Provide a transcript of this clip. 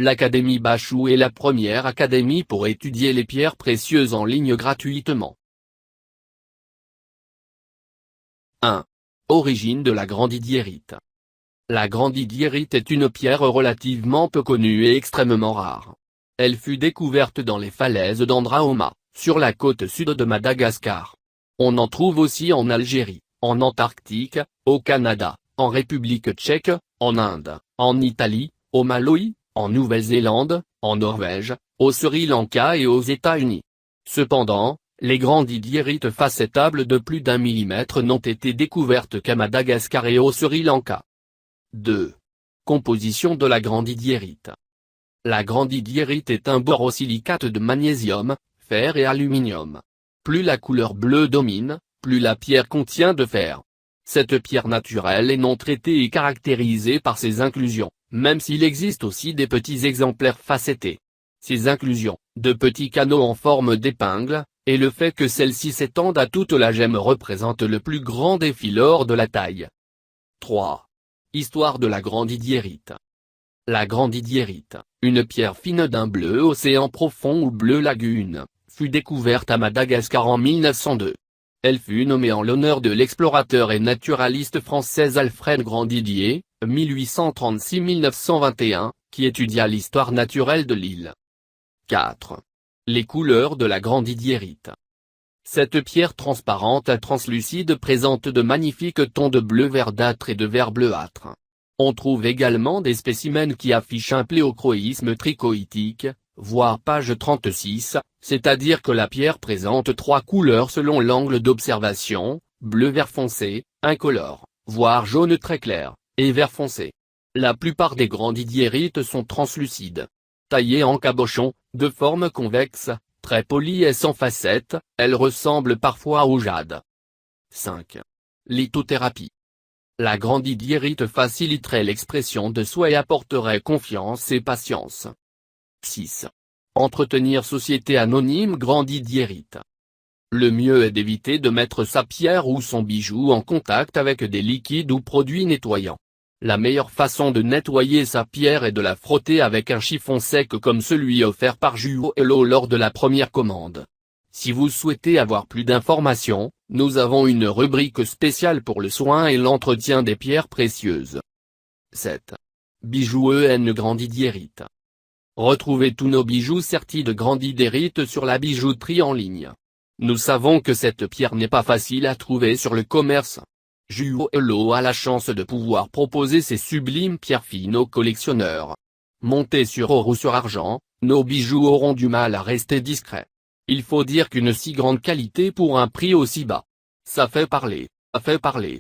L'Académie Bachou est la première académie pour étudier les pierres précieuses en ligne gratuitement. 1. Origine de la grandidiérite. La grandidiérite est une pierre relativement peu connue et extrêmement rare. Elle fut découverte dans les falaises d'Andrahoma, sur la côte sud de Madagascar. On en trouve aussi en Algérie, en Antarctique, au Canada, en République tchèque, en Inde, en Italie, au Malawi, en Nouvelle-Zélande, en Norvège, au Sri Lanka et aux États-Unis. Cependant, les grandidiérites facétables de plus d'1 millimètre n'ont été découvertes qu'à Madagascar et au Sri Lanka. 2. Composition de la grandidiérite. La grandidiérite est un borosilicate de magnésium, fer et aluminium. Plus la couleur bleue domine, plus la pierre contient de fer. Cette pierre naturelle et non traitée est caractérisée par ses inclusions, même s'il existe aussi des petits exemplaires facettés. Ces inclusions, de petits canaux en forme d'épingle, et le fait que celles-ci s'étendent à toute la gemme représente le plus grand défi lors de la taille. 3. Histoire de la grandidiérite. La grandidiérite, une pierre fine d'un bleu océan profond ou bleu lagune, fut découverte à Madagascar en 1902. Elle fut nommée en l'honneur de l'explorateur et naturaliste français Alfred Grandidier, 1836-1921, qui étudia l'histoire naturelle de l'île. 4. Les couleurs de la grandidiérite. Cette pierre transparente à translucide présente de magnifiques tons de bleu verdâtre et de vert bleuâtre. On trouve également des spécimens qui affichent un pléochroïsme trichoïtique, voire page 36, c'est-à-dire que la pierre présente 3 couleurs selon l'angle d'observation, bleu-vert foncé, incolore, voire jaune très clair, et vert foncé. La plupart des grandidiérites sont translucides. Taillées en cabochon, de forme convexe, très polies et sans facettes, elles ressemblent parfois au jade. 5. Lithothérapie. La grandidiérite faciliterait l'expression de soi et apporterait confiance et patience. 6. Entretenir société anonyme grandidiérite. Le mieux est d'éviter de mettre sa pierre ou son bijou en contact avec des liquides ou produits nettoyants. La meilleure façon de nettoyer sa pierre est de la frotter avec un chiffon sec comme celui offert par Juo Hello lors de la première commande. Si vous souhaitez avoir plus d'informations, nous avons une rubrique spéciale pour le soin et l'entretien des pierres précieuses. 7. Bijoux grandidiérite. Retrouvez tous nos bijoux sertis de grandidiérite sur la bijouterie en ligne. Nous savons que cette pierre n'est pas facile à trouver sur le commerce. Juo Hello a la chance de pouvoir proposer ces sublimes pierres fines aux collectionneurs. Montés sur or ou sur argent, nos bijoux auront du mal à rester discrets. Il faut dire qu'une si grande qualité pour un prix aussi bas. Ça fait parler, ça fait parler.